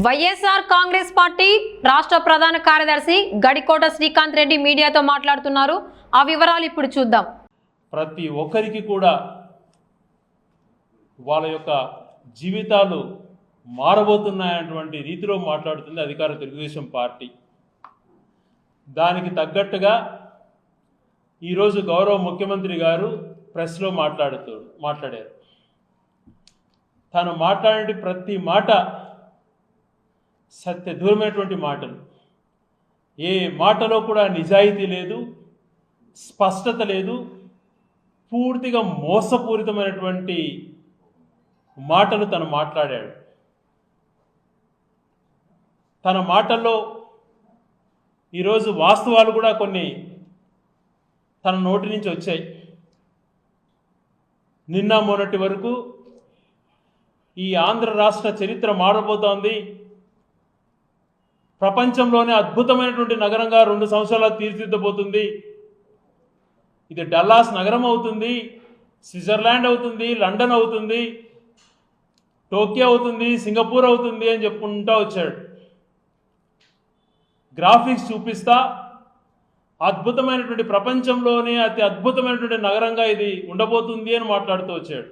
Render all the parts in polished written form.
YSR Congress party రాష్ట్ర ప్రధాన కార్యదర్శి గడికోట శ్రీకాంత్ రెడ్డి మీడియాతో మాట్లాడుతున్నారు. ఆ వివరాలు ఇప్పుడు చూద్దాం. ప్రతి ఒక్కరికి కూడా వాళ్ళ యొక్క జీవితాలు మారబోతున్నాయన్నటువంటి రీతిలో మాట్లాడుతుంది అధికార తెలుగుదేశం పార్టీ. దానికి తగ్గట్టుగా ఈరోజు గౌరవ ముఖ్యమంత్రి గారు ప్రెస్లో మాట్లాడారు. తను మాట్లాడే ప్రతి మాట సత్యదూరమైనటువంటి మాటలు. ఏ మాటలో కూడా నిజాయితీ లేదు, స్పష్టత లేదు, పూర్తిగా మోసపూరితమైనటువంటి మాటలు తను మాట్లాడాడు. తన మాటల్లో ఈరోజు వాస్తవాలు కూడా కొన్ని తన నోటి నుంచి వచ్చాయి. నిన్న మొన్నటి వరకు ఈ ఆంధ్ర రాష్ట్ర చరిత్ర మారబోతోంది, ప్రపంచంలోనే అద్భుతమైనటువంటి నగరంగా 2 సంవత్సరాలు తీర్చిదిద్దబోతుంది, ఇది డల్లాస్ నగరం అవుతుంది, స్విట్జర్లాండ్ అవుతుంది, లండన్ అవుతుంది, టోక్యో అవుతుంది, సింగపూర్ అవుతుంది అని చెప్పుకుంటూ వచ్చాడు. గ్రాఫిక్స్ చూపిస్తా అద్భుతమైనటువంటి ప్రపంచంలోనే అతి అద్భుతమైనటువంటి నగరంగా ఇది ఉండబోతుంది అని మాట్లాడుతూ వచ్చాడు.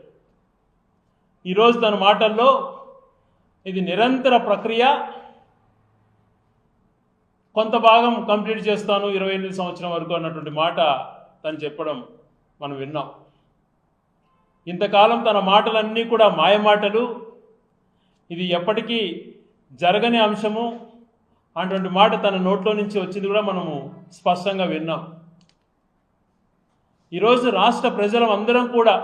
ఈరోజు తన మాటల్లో ఇది నిరంతర ప్రక్రియ, కొంత భాగం కంప్లీట్ చేస్తాను 28 సంవత్సరం వరకు అన్నటువంటి మాట తను చెప్పడం మనం విన్నాం. ఇంతకాలం తన మాటలన్నీ కూడా మాయమాటలు, ఇది ఎప్పటికీ జరగని అంశము అటువంటి మాట తన నోట్లో నుంచి వచ్చింది కూడా మనము స్పష్టంగా విన్నాం. ఈరోజు రాష్ట్ర ప్రజలందరం కూడా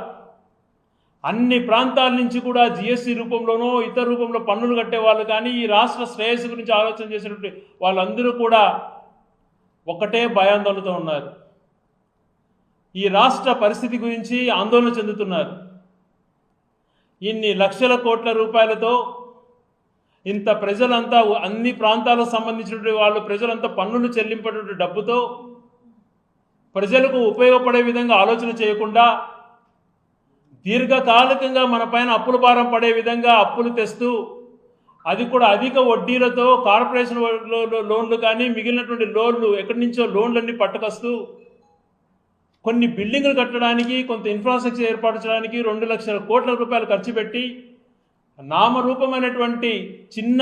అన్ని ప్రాంతాల నుంచి కూడా జిఎస్టీ రూపంలోనో ఇతర రూపంలో పన్నులు కట్టే వాళ్ళు కానీ ఈ రాష్ట్ర శ్రేయస్సు గురించి ఆలోచన చేసినటువంటి వాళ్ళందరూ కూడా ఒకటే భయాందోళనతో ఉన్నారు. ఈ రాష్ట్ర పరిస్థితి గురించి ఆందోళన చెందుతున్నారు. ఇన్ని లక్షల కోట్ల రూపాయలతో ఇంత ప్రజలంతా అన్ని ప్రాంతాలకు సంబంధించినటువంటి వాళ్ళు ప్రజలంతా పన్నులు చెల్లింపేటువంటి డబ్బుతో ప్రజలకు ఉపయోగపడే విధంగా ఆలోచన చేయకుండా దీర్ఘకాలికంగా మన పైన అప్పుల భారం పడే విధంగా అప్పులు తెస్తూ, అది కూడా అధిక వడ్డీలతో కార్పొరేషన్ లోన్లు కానీ మిగిలినటువంటి లోన్లు ఎక్కడి నుంచో లోన్లన్నీ పట్టుకొస్తూ కొన్ని బిల్డింగ్లు కట్టడానికి, కొంత ఇన్ఫ్రాస్ట్రక్చర్ ఏర్పాటు చేయడానికి 2 లక్షల కోట్ల రూపాయలు ఖర్చు పెట్టి నామరూపమైనటువంటి చిన్న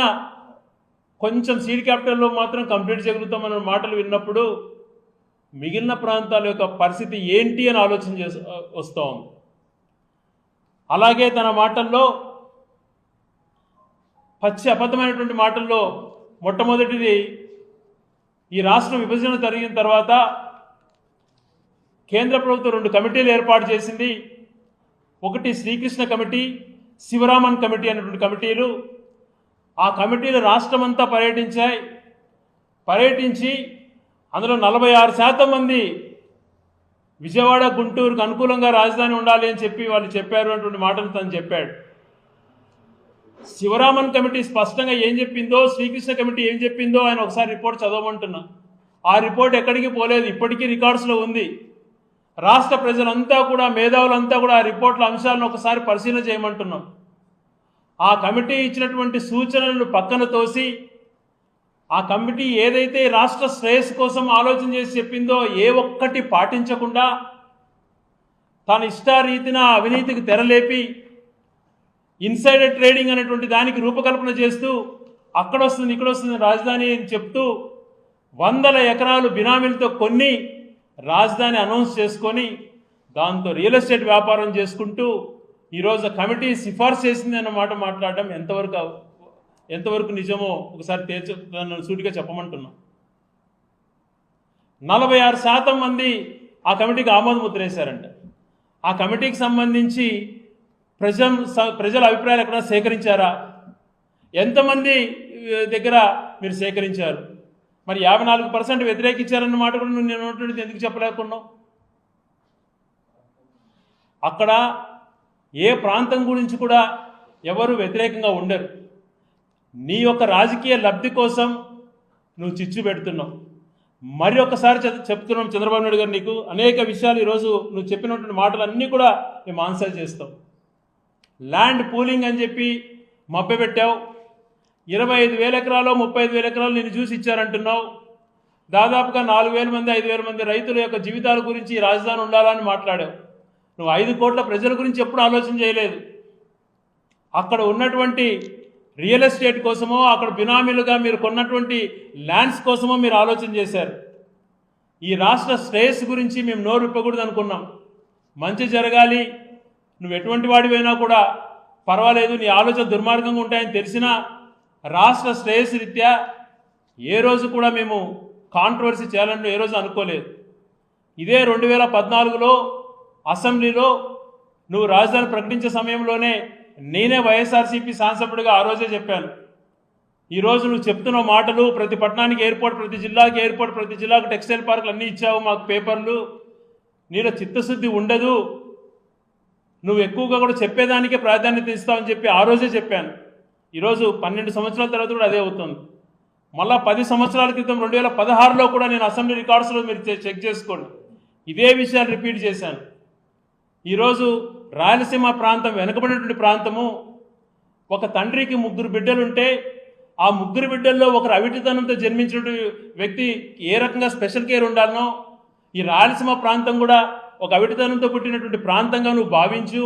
కొంచెం సీడ్ క్యాపిటల్లో మాత్రం కంప్లీట్ చేయగలుగుతామన్న మాటలు విన్నప్పుడు మిగిలిన ప్రాంతాల యొక్క పరిస్థితి ఏంటి అని ఆలోచన వస్తూ ఉంది. అలాగే తన మాటల్లో పచ్చి అబద్ధమైనటువంటి మాటల్లో మొట్టమొదటిది, ఈ రాష్ట్రం విభజన జరిగిన తర్వాత కేంద్ర ప్రభుత్వం 2 కమిటీలు ఏర్పాటు చేసింది. ఒకటి శ్రీకృష్ణ కమిటీ, శివరామన్ కమిటీ అనేటువంటి కమిటీలు. ఆ కమిటీలు రాష్ట్రమంతా పర్యటించి అందులో 46% మంది విజయవాడ గుంటూరుకు అనుకూలంగా రాజధాని ఉండాలి అని చెప్పి వాళ్ళు చెప్పారు అటువంటి మాటలు తను చెప్పాడు. శివరామన్ కమిటీ స్పష్టంగా ఏం చెప్పిందో, శ్రీకృష్ణ కమిటీ ఏం చెప్పిందో ఆయన ఒకసారి రిపోర్ట్ చదవమంటున్నా. ఆ రిపోర్ట్ ఎక్కడికి పోలేదు, ఇప్పటికీ రికార్డ్స్లో ఉంది. రాష్ట్ర ప్రజలంతా కూడా, మేధావులంతా కూడా ఆ రిపోర్ట్ల అంశాలను ఒకసారి పరిశీలన చేయమంటున్నాం. ఆ కమిటీ ఇచ్చినటువంటి సూచనలను పక్కన తోసి ఆ కమిటీ ఏదైతే రాష్ట్ర శ్రేయస్సు కోసం ఆలోచన చేసి చెప్పిందో ఏ ఒక్కటి పాటించకుండా తన ఇష్టారీతిన అవినీతికి తెరలేపి ఇన్సైడర్ ట్రేడింగ్ అనేటువంటి దానికి రూపకల్పన చేస్తూ అక్కడ వస్తుంది ఇక్కడ వస్తుంది రాజధాని అని చెప్తూ 100 ఎకరాలు బినామీలతో కొన్ని రాజధాని అనౌన్స్ చేసుకొని దాంతో రియల్ ఎస్టేట్ వ్యాపారం చేసుకుంటూ ఈరోజు కమిటీ సిఫార్సు చేసింది అన్నమాట మాట్లాడడం ఎంతవరకు నిజమో ఒకసారి నన్ను సూటిగా చెప్పమంటున్నా. 46% మంది ఆ కమిటీకి ఆమోద ముద్ర వేశారంట. ఆ కమిటీకి సంబంధించి ప్రజల అభిప్రాయాలు ఎక్కడ సేకరించారా? ఎంతమంది దగ్గర మీరు సేకరించారు? మరి 54% వ్యతిరేకించారన్న మాట కూడా నువ్వు నేను ఎందుకు చెప్పలేకున్నావు? అక్కడ ఏ ప్రాంతం గురించి కూడా ఎవరు వ్యతిరేకంగా ఉండరు. నీ యొక్క రాజకీయ లబ్ధి కోసం నువ్వు చిచ్చు పెడుతున్నావు. మరి ఒకసారి చెప్తున్నాం చంద్రబాబు నాయుడు గారు, నీకు అనేక విషయాలు ఈరోజు నువ్వు చెప్పినటువంటి మాటలన్నీ కూడా మేము ఆన్సర్ చేస్తాం. ల్యాండ్ పూలింగ్ అని చెప్పి మభ్యపెట్టావు. 25,000 ఎకరాలు 35,000 ఎకరాలు నేను చూసి ఇచ్చారంటున్నావు. దాదాపుగా 4,000 మంది 5,000 మంది రైతుల యొక్క జీవితాల గురించి ఈ రాజధాని ఉండాలని మాట్లాడావు. నువ్వు 5 కోట్ల ప్రజల గురించి ఎప్పుడు ఆలోచన చేయలేదు. అక్కడ ఉన్నటువంటి రియల్ ఎస్టేట్ కోసమో అక్కడ బినామీలుగా మీరు కొన్నటువంటి ల్యాండ్స్ కోసమో మీరు ఆలోచన చేశారు. ఈ రాష్ట్ర శ్రేయస్సు గురించి మేము నోరు ఇప్పకూడదు అనుకున్నాం. మంచి జరగాలి, నువ్వు ఎటువంటి వాడివైనా కూడా పర్వాలేదు, నీ ఆలోచన దుర్మార్గంగా ఉంటాయని తెలిసినా రాష్ట్ర శ్రేయస్సు రీత్యా ఏ రోజు కూడా మేము కాంట్రవర్సీ చేయాలని ఏ రోజు అనుకోలేదు. ఇదే 2014లో అసెంబ్లీలో నువ్వు రాజధాని ప్రకటించే సమయంలోనే నేనే వైఎస్ఆర్సీపీ శాసనసభ్యుడిగా ఆ రోజే చెప్పాను. ఈరోజు నువ్వు చెప్తున్న మాటలు, ప్రతి పట్టణానికి ఎయిర్పోర్ట్, ప్రతి జిల్లాకి ఎయిర్పోర్ట్, ప్రతి జిల్లాకు టెక్స్టైల్ పార్కులు అన్నీ ఇచ్చావు మాకు పేపర్లు, నీలో చిత్తశుద్ధి ఉండదు, నువ్వు ఎక్కువగా కూడా చెప్పేదానికే ప్రాధాన్యత ఇస్తావని చెప్పి ఆ రోజే చెప్పాను. ఈరోజు 12 సంవత్సరాల తర్వాత కూడా అదే అవుతుంది. మళ్ళా 10 సంవత్సరాల క్రితం 2016లో కూడా నేను అసెంబ్లీ రికార్డ్స్లో మీరు చెక్ చేసుకోండి, ఇదే విషయాలు రిపీట్ చేశాను. ఈరోజు రాయలసీమ ప్రాంతం వెనుకబడినటువంటి ప్రాంతము. ఒక తండ్రికి 3 బిడ్డలుంటే ఆ 3 బిడ్డల్లో ఒకరు అవిటితనంతో జన్మించిన వ్యక్తి ఏ రకంగా స్పెషల్ కేర్ ఉండాలనో ఈ రాయలసీమ ప్రాంతం కూడా ఒక అవిటితనంతో పుట్టినటువంటి ప్రాంతంగా నువ్వు భావించు.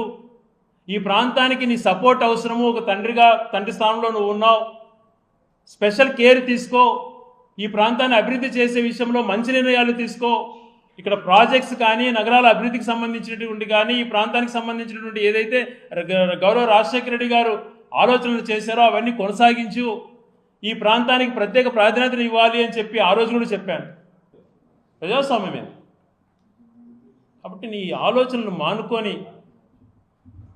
ఈ ప్రాంతానికి నీ సపోర్ట్ అవసరము. ఒక తండ్రి స్థానంలో నువ్వు ఉన్నావు. స్పెషల్ కేర్ తీసుకో. ఈ ప్రాంతాన్ని అభివృద్ధి చేసే విషయంలో మంచి నిర్ణయాలు తీసుకో. ఇక్కడ ప్రాజెక్ట్స్ కానీ నగరాల అభివృద్ధికి సంబంధించినటువంటి కానీ ఈ ప్రాంతానికి సంబంధించినటువంటి ఏదైతే గౌరవ రాజశేఖర రెడ్డి గారు ఆలోచనలు చేశారో అవన్నీ కొనసాగించు. ఈ ప్రాంతానికి ప్రత్యేక ప్రాధాన్యతను ఇవ్వాలి అని చెప్పి ఆ రోజు కూడా చెప్పాను. ప్రజాస్వామ్యమే. కాబట్టి నీ ఆలోచనలు మానుకొని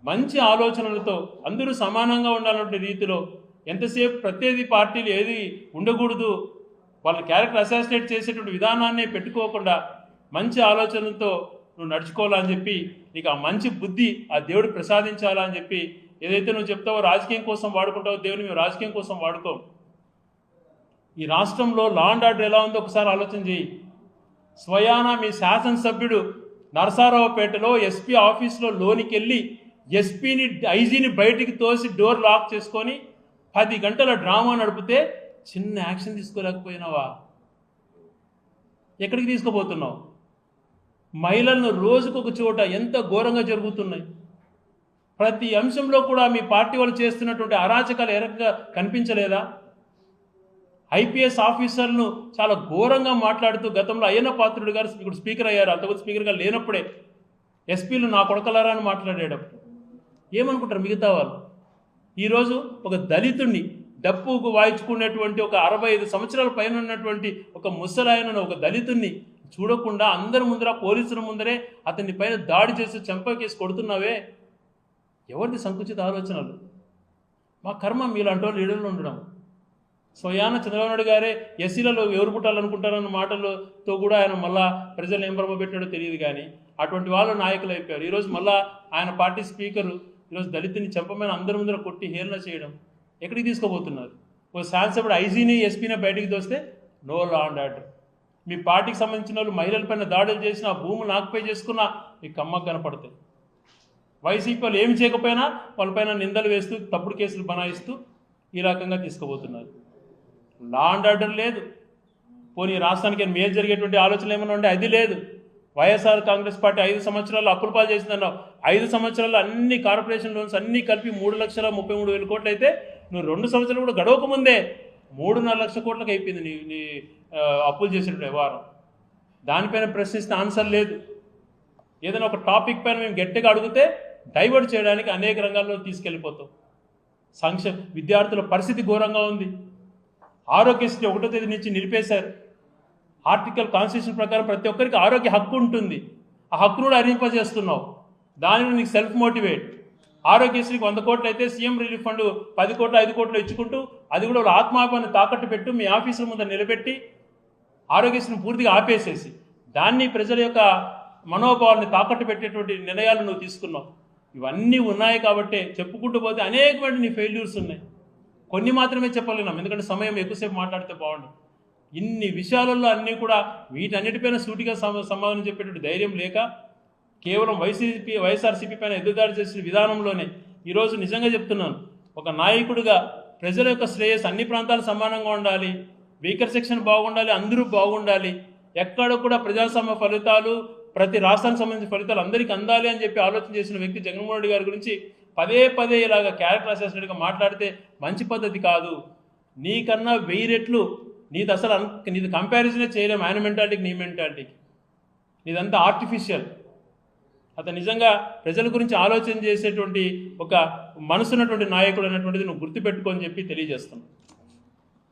మంచి ఆలోచనలతో అందరూ సమానంగా ఉండాలనే రీతిలో ఎంతసేపు ప్రత్యేక పార్టీలు ఏది ఉండకూడదు, వాళ్ళ క్యారెక్టర్ అసాసినేట్ చేసేటువంటి విధానాన్ని పెట్టుకోకుండా మంచి ఆలోచనలతో నువ్వు నడుచుకోవాలని చెప్పి నీకు ఆ మంచి బుద్ధి ఆ దేవుడు ప్రసాదించాలా అని చెప్పి ఏదైతే నువ్వు చెప్తావో రాజకీయం కోసం వాడుకుంటావో దేవుని మేము రాజకీయం కోసం వాడుకోం. ఈ రాష్ట్రంలో లా అండ్ ఆర్డర్ ఎలా ఉందో ఒకసారి ఆలోచన చేయి. స్వయాన మీ శాసనసభ్యుడు నరసారావుపేటలో ఎస్పీ ఆఫీస్లో లోనికి వెళ్ళి ఎస్పీని ఐజీని బయటికి తోసి డోర్ లాక్ చేసుకొని 10 గంటల డ్రామా నడిపితే చిన్న యాక్షన్ తీసుకోలేకపోయినావా? ఎక్కడికి తీసుకుపోతున్నావు? మహిళలను రోజుకొక చోట ఎంత ఘోరంగా జరుగుతున్నాయి. ప్రతి అంశంలో కూడా మీ పార్టీ వాళ్ళు చేస్తున్నటువంటి అరాచకాలు ఎరగా కనిపించలేదా? ఐపీఎస్ ఆఫీసర్లను చాలా ఘోరంగా మాట్లాడుతూ గతంలో అయ్యన్న పాత్రుడు గారు ఇప్పుడు స్పీకర్ అయ్యారు, అంతకుముందు స్పీకర్గా లేనప్పుడే ఎస్పీలు నా కొడకలారా అని మాట్లాడేటప్పుడు ఏమనుకుంటారు మిగతా వాళ్ళు? ఈరోజు ఒక దళితుడిని డప్పుకు వాయించుకునేటువంటి ఒక 65 సంవత్సరాల పైన ఉన్నటువంటి ఒక ముసలాయనను ఒక దళితుడిని చూడకుండా అందరి ముందర పోలీసుల ముందరే అతని పైన దాడి చేసి చెంపకేసి కొడుతున్నావే, ఎవరిది సంకుచిత ఆలోచనలు? మా కర్మ మీలాంటి వాళ్ళు లీడర్లు ఉండడం. స్వయాన చంద్రబాబు నాయుడు గారే ఎస్సీలలో ఎవరు పుట్టాలనుకుంటారన్న మాటలతో కూడా ఆయన మళ్ళా ప్రజలు ఏం పెట్టాడో తెలియదు, కానీ అటువంటి వాళ్ళు నాయకులు అయిపోయారు. ఈరోజు మళ్ళా ఆయన పార్టీ స్పీకరు ఈరోజు దళితుని చెంపమైన అందరి ముందర కొట్టి హేళన చేయడం ఎక్కడికి తీసుకోబోతున్నారు? ఓ శాసనసభ్యుడు ఐజీని ఎస్పీని బయటికి దోస్తే నో లా అండ్ ఆర్డర్. మీ పార్టీకి సంబంధించిన వాళ్ళు మహిళలపైన దాడులు చేసిన భూములు ఆక్యుపై చేసుకున్నా మీకు కమ్మకు కనపడతాయి. వైసీపీ వాళ్ళు ఏమి చేయకపోయినా వాళ్ళపైన నిందలు వేస్తూ తప్పుడు కేసులు బనాయిస్తూ ఈ రకంగా తీసుకుపోతున్నారు. లా అండ్ ఆర్డర్ లేదు. పోనీ రాష్ట్రానికి మేలు జరిగేటువంటి ఆలోచనలు ఏమైనా ఉంటే అది లేదు. వైఎస్ఆర్ కాంగ్రెస్ పార్టీ 5 సంవత్సరాలు అప్పుల పాలు చేసిందన్నావు. 5 సంవత్సరాలు అన్ని కార్పొరేషన్ లోన్స్ అన్నీ కలిపి 3,33,000 కోట్లు అయితే నువ్వు 2 సంవత్సరాలు కూడా గడవక ముందే 3.5 లక్షల కోట్లకు అయిపోయింది నీ అప్పులు చేసినటువంటి వ్యవహారం. దానిపైన ప్రశ్నిస్తే ఆన్సర్ లేదు. ఏదైనా ఒక టాపిక్ పైన మేము గట్టిగా అడిగితే డైవర్ట్ చేయడానికి అనేక రంగాల్లో తీసుకెళ్ళిపోతాం. విద్యార్థుల పరిస్థితి ఘోరంగా ఉంది. ఆరోగ్యశ్రీ 1వ తేదీ నుంచి నిలిపేశారు. ఆర్టికల్ కాన్స్టిట్యూషన్ ప్రకారం ప్రతి ఒక్కరికి ఆరోగ్య హక్కు ఉంటుంది. ఆ హక్కును కూడా హరింపజేస్తున్నావు. దానిలో నీకు సెల్ఫ్ మోటివేట్. ఆరోగ్యశ్రీకి 100 కోట్లు అయితే సీఎం రిలీఫ్ ఫండ్ 10 కోట్లు 5 కోట్లు ఇచ్చుకుంటూ అది కూడా వాళ్ళ ఆత్మాభిమాన్ని తాకట్టు పెట్టు మీ ఆఫీసుల ముందు నిలబెట్టి ఆరోగ్యశ్రీని పూర్తిగా ఆపేసేసి దాన్ని ప్రజల యొక్క మనోభావాన్ని తాకట్టు పెట్టేటువంటి నిర్ణయాలు నువ్వు తీసుకున్నావు. ఇవన్నీ ఉన్నాయి కాబట్టే చెప్పుకుంటూ పోతే అనేకమైన నీ ఫెయిల్యూర్స్ ఉన్నాయి. కొన్ని మాత్రమే చెప్పలేనాం, ఎందుకంటే సమయం ఎక్కువసేపు మాట్లాడితే బాగుండు. ఇన్ని విషయాలలో అన్నీ కూడా వీటన్నిటిపైన సూటిగా సమాధానం చెప్పేటువంటి ధైర్యం లేక కేవలం వైఎస్ఆర్సీపీ పైన ఎదురుదాడి చేసిన విధానంలోనే ఈరోజు నిజంగా చెప్తున్నాను, ఒక నాయకుడిగా ప్రజల యొక్క శ్రేయస్ అన్ని ప్రాంతాలు సమానంగా ఉండాలి, వీకర్ సెక్షన్ బాగుండాలి, అందరూ బాగుండాలి, ఎక్కడ కూడా ప్రజాస్వామ్య ఫలితాలు ప్రతి రాష్ట్రానికి సంబంధించిన ఫలితాలు అందరికీ అందాలి అని చెప్పి ఆలోచన చేసిన వ్యక్తి జగన్మోహన్ రెడ్డి గారి గురించి పదే పదే ఇలాగ క్యారెక్టర్ అసెసినేట్గా మాట్లాడితే మంచి పద్ధతి కాదు. నీకన్నా 1000 రెట్లు నీది అసలు నీది కంపారిజనే చేయలేము ఆయన మెంటాలిటీకి నీ మెంటాలిటీకి. నీదంతా ఆర్టిఫిషియల్. అతను నిజంగా ప్రజల గురించి ఆలోచన చేసేటువంటి ఒక మనసున్నటువంటి నాయకుడు అన్నటువంటిది నువ్వు గుర్తుపెట్టుకొని చెప్పి తెలియజేస్తాను.